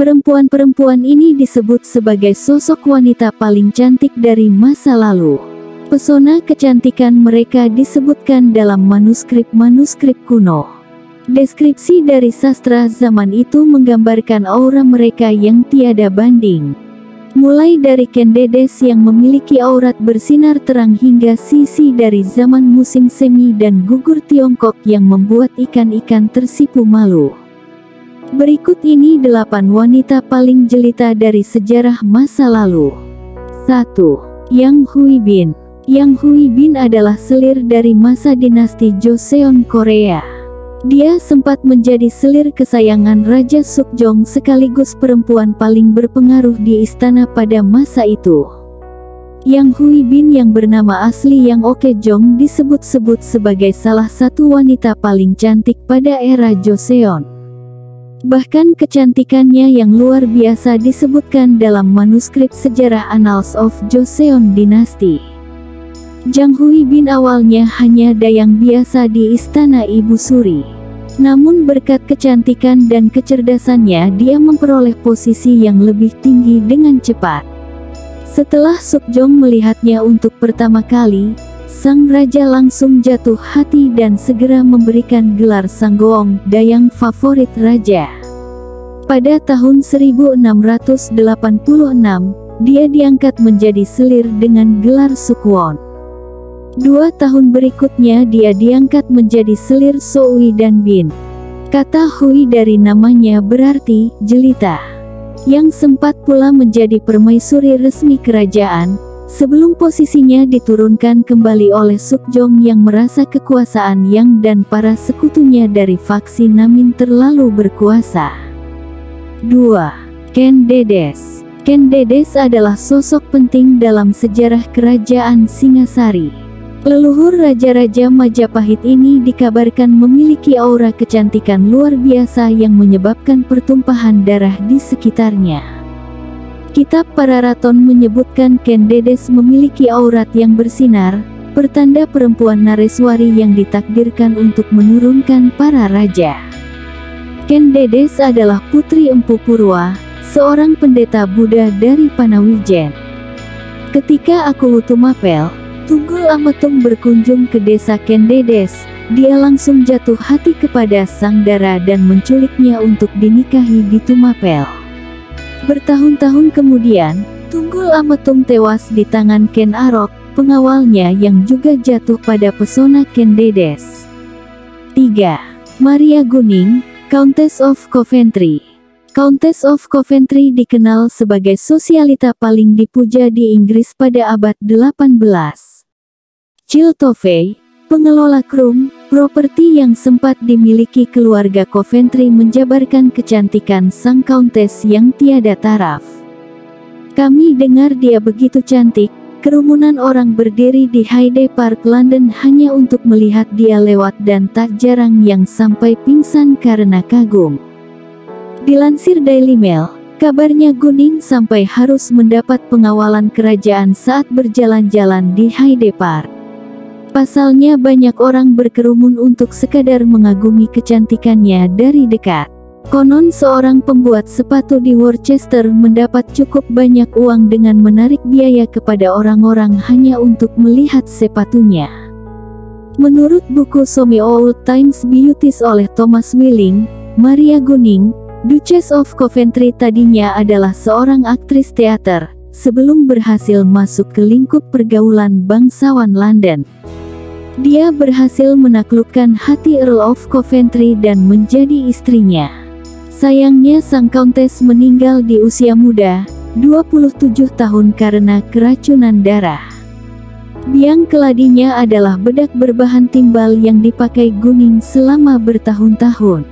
Perempuan-perempuan ini disebut sebagai sosok wanita paling cantik dari masa lalu. Pesona kecantikan mereka disebutkan dalam manuskrip-manuskrip kuno. Deskripsi dari sastra zaman itu menggambarkan aura mereka yang tiada banding. Mulai dari Kendedes yang memiliki aurat bersinar terang hingga Sisi dari zaman musim semi dan gugur Tiongkok yang membuat ikan-ikan tersipu malu. Berikut ini 8 wanita paling jelita dari sejarah masa lalu. 1. Yang Huibin. Yang Huibin adalah selir dari masa dinasti Joseon Korea. Dia sempat menjadi selir kesayangan Raja Sukjong sekaligus perempuan paling berpengaruh di istana pada masa itu. Yang Huibin yang bernama asli Yang Okejong disebut-sebut sebagai salah satu wanita paling cantik pada era Joseon. Bahkan kecantikannya yang luar biasa disebutkan dalam manuskrip sejarah Annals of Joseon Dynasty. Jang Huibin awalnya hanya dayang biasa di istana Ibu Suri. Namun berkat kecantikan dan kecerdasannya dia memperoleh posisi yang lebih tinggi dengan cepat. Setelah Sukjong melihatnya untuk pertama kali, sang raja langsung jatuh hati dan segera memberikan gelar Sanggoong, dayang favorit raja. Pada tahun 1686, dia diangkat menjadi selir dengan gelar Sukwon. 2 tahun berikutnya dia diangkat menjadi selir Soui dan Bin. Kata Hui dari namanya berarti jelita. Yang sempat pula menjadi permaisuri resmi kerajaan, sebelum posisinya diturunkan kembali oleh Sukjong yang merasa kekuasaan Yang dan para sekutunya dari faksi Namin terlalu berkuasa. 2. Kendedes. Kendedes adalah sosok penting dalam sejarah kerajaan Singasari. Leluhur Raja-Raja Majapahit ini dikabarkan memiliki aura kecantikan luar biasa yang menyebabkan pertumpahan darah di sekitarnya. Kitab Pararaton menyebutkan Kendedes memiliki aurat yang bersinar, pertanda perempuan Nareswari yang ditakdirkan untuk menurunkan para raja. Kendedes adalah putri Empu Purwa, seorang pendeta Buddha dari Panawijen. Ketika Akulutumapel, Tunggul Ametung berkunjung ke desa Kendedes, dia langsung jatuh hati kepada sang dara dan menculiknya untuk dinikahi di Tumapel. Bertahun-tahun kemudian, Tunggul Ametung tewas di tangan Ken Arok, pengawalnya yang juga jatuh pada pesona Kendedes. 3. Maria Guning, Countess of Coventry. Countess of Coventry dikenal sebagai sosialita paling dipuja di Inggris pada abad 18. Chiltovey, pengelola Krum, properti yang sempat dimiliki keluarga Coventry, menjabarkan kecantikan sang Countess yang tiada taraf. Kami dengar dia begitu cantik, kerumunan orang berdiri di Hyde Park, London hanya untuk melihat dia lewat dan tak jarang yang sampai pingsan karena kagum. Dilansir Daily Mail, kabarnya Guning sampai harus mendapat pengawalan kerajaan saat berjalan-jalan di Hyde Park. Pasalnya banyak orang berkerumun untuk sekadar mengagumi kecantikannya dari dekat. Konon seorang pembuat sepatu di Worcester mendapat cukup banyak uang dengan menarik biaya kepada orang-orang hanya untuk melihat sepatunya. Menurut buku Some Old Times Beauties oleh Thomas Willing, Maria Guning, Duchess of Coventry tadinya adalah seorang aktris teater, sebelum berhasil masuk ke lingkup pergaulan bangsawan London. Dia berhasil menaklukkan hati Earl of Coventry dan menjadi istrinya. Sayangnya sang Countess meninggal di usia muda, 27 tahun karena keracunan darah. Biang keladinya adalah bedak berbahan timbal yang dipakai Guning selama bertahun-tahun.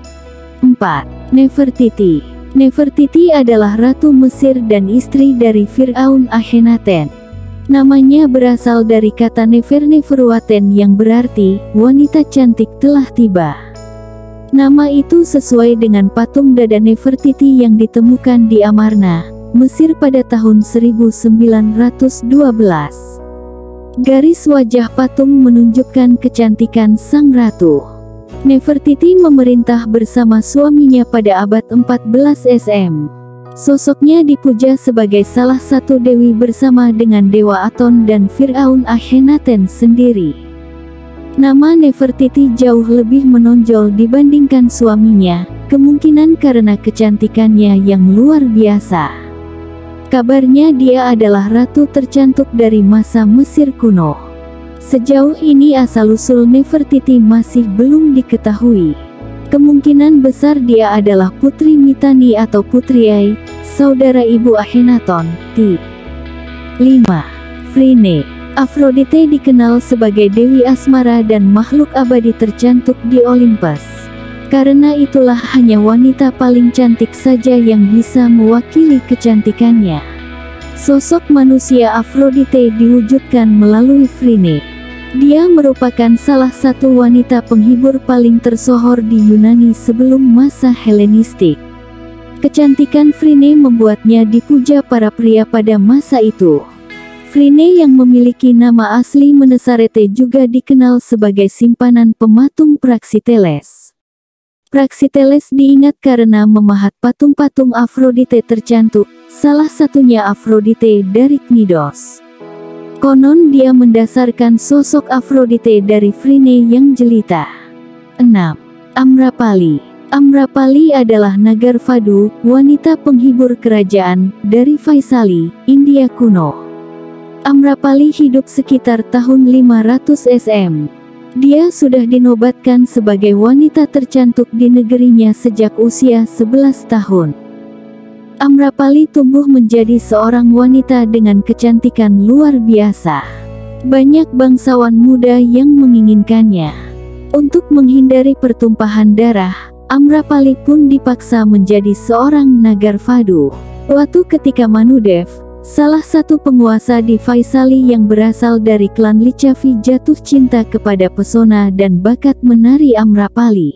4. Nefertiti. Nefertiti adalah ratu Mesir dan istri dari Fir'aun Akhenaten. Namanya berasal dari kata Nefer-Neferuaten yang berarti, wanita cantik telah tiba. Nama itu sesuai dengan patung dada Nefertiti yang ditemukan di Amarna, Mesir pada tahun 1912. Garis wajah patung menunjukkan kecantikan sang ratu. Nefertiti memerintah bersama suaminya pada abad 14 SM. Sosoknya dipuja sebagai salah satu dewi bersama dengan Dewa Aton dan Fir'aun Akhenaten sendiri. Nama Nefertiti jauh lebih menonjol dibandingkan suaminya, kemungkinan karena kecantikannya yang luar biasa. Kabarnya dia adalah ratu tercantik dari masa Mesir kuno. Sejauh ini asal-usul Nefertiti masih belum diketahui. Kemungkinan besar dia adalah Putri Mitanni atau Putri Ai, saudara ibu Akhenaton. 5. Phryne. Afrodite dikenal sebagai dewi asmara dan makhluk abadi tercantik di Olympus. Karena itulah hanya wanita paling cantik saja yang bisa mewakili kecantikannya. Sosok manusia Afrodite diwujudkan melalui Phryne. Dia merupakan salah satu wanita penghibur paling tersohor di Yunani sebelum masa Helenistik. Kecantikan Phryne membuatnya dipuja para pria pada masa itu. Phryne yang memiliki nama asli Menesarete juga dikenal sebagai simpanan pematung Praxiteles. Praxiteles diingat karena memahat patung-patung Afrodite tercantik, salah satunya Afrodite dari Knidos. Konon dia mendasarkan sosok Afrodite dari Phryne yang jelita. 6. Amrapali. Amrapali adalah Nagarvadu, wanita penghibur kerajaan, dari Vaisali, India kuno. Amrapali hidup sekitar tahun 500 SM. Dia sudah dinobatkan sebagai wanita tercantik di negerinya sejak usia 11 tahun. Amrapali tumbuh menjadi seorang wanita dengan kecantikan luar biasa. Banyak bangsawan muda yang menginginkannya. Untuk menghindari pertumpahan darah, Amrapali pun dipaksa menjadi seorang Nagarvadu. Suatu ketika Manudev, salah satu penguasa di Vaisali yang berasal dari klan Lichavi jatuh cinta kepada pesona dan bakat menari Amrapali.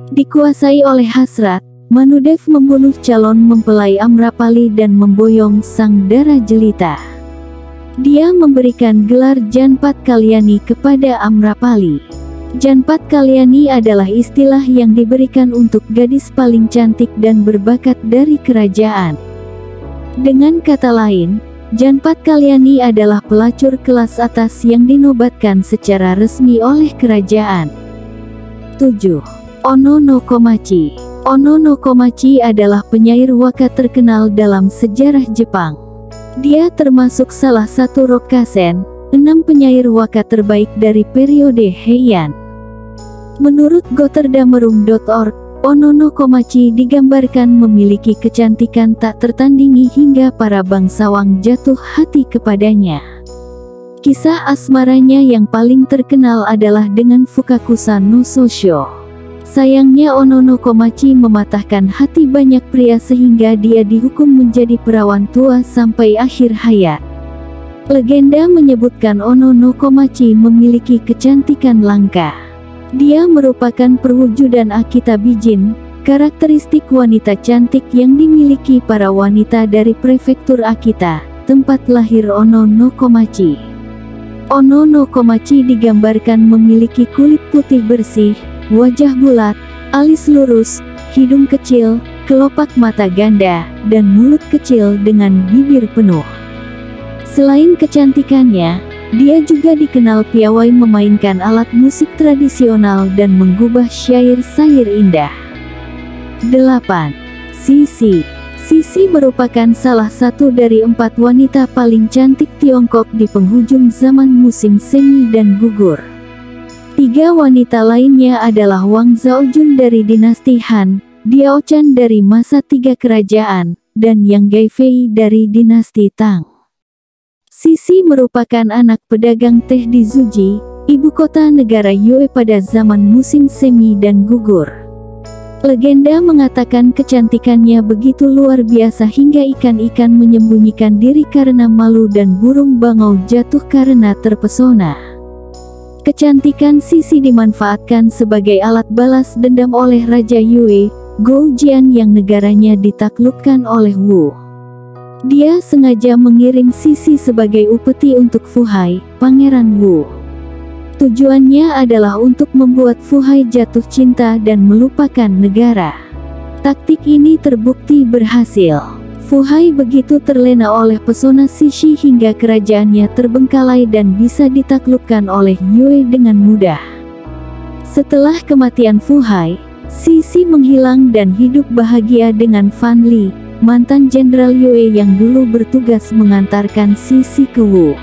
Dikuasai oleh hasrat, Manudev membunuh calon mempelai Amrapali dan memboyong sang dara jelita. Dia memberikan gelar Janpat Kalyani kepada Amrapali. Janpat Kalyani adalah istilah yang diberikan untuk gadis paling cantik dan berbakat dari kerajaan. Dengan kata lain, Janpat Kalyani adalah pelacur kelas atas yang dinobatkan secara resmi oleh kerajaan. 7. Ono no Komachi. Ono no Komachi adalah penyair waka terkenal dalam sejarah Jepang. Dia termasuk salah satu Rokasen, 6 penyair waka terbaik dari periode Heian. Menurut Gotterdamerum.org, Ono no Komachi digambarkan memiliki kecantikan tak tertandingi hingga para bangsawan jatuh hati kepadanya. Kisah asmaranya yang paling terkenal adalah dengan Fukakusa no Sousho. Sayangnya Ono no Komachi mematahkan hati banyak pria sehingga dia dihukum menjadi perawan tua sampai akhir hayat. Legenda menyebutkan Ono no Komachi memiliki kecantikan langka. Dia merupakan perwujudan Akita Bijin, karakteristik wanita cantik yang dimiliki para wanita dari prefektur Akita, tempat lahir Ono no Komachi. Ono no Komachi digambarkan memiliki kulit putih bersih, wajah bulat, alis lurus, hidung kecil, kelopak mata ganda, dan mulut kecil dengan bibir penuh. Selain kecantikannya, dia juga dikenal piawai memainkan alat musik tradisional dan menggubah syair-syair indah. 8. Sisi. Sisi merupakan salah satu dari 4 wanita paling cantik Tiongkok di penghujung zaman musim semi dan gugur. 3 wanita lainnya adalah Wang Zhaojun dari dinasti Han, Diao Chan dari masa 3 kerajaan, dan Yang Gaifei dari dinasti Tang. Sisi merupakan anak pedagang teh di Zuji, ibu kota negara Yue pada zaman musim semi dan gugur. Legenda mengatakan kecantikannya begitu luar biasa hingga ikan-ikan menyembunyikan diri karena malu dan burung bangau jatuh karena terpesona. Kecantikan Sisi dimanfaatkan sebagai alat balas dendam oleh Raja Yue, Goujian yang negaranya ditaklukkan oleh Wu. Dia sengaja mengirim Sisi sebagai upeti untuk Fuhai, Pangeran Wu. Tujuannya adalah untuk membuat Fuhai jatuh cinta dan melupakan negara. Taktik ini terbukti berhasil. Fu Hai begitu terlena oleh pesona Cixi hingga kerajaannya terbengkalai dan bisa ditaklukkan oleh Yue dengan mudah. Setelah kematian Fu Hai, Cixi menghilang dan hidup bahagia dengan Fan Li, mantan Jenderal Yue yang dulu bertugas mengantarkan Cixi ke Wu.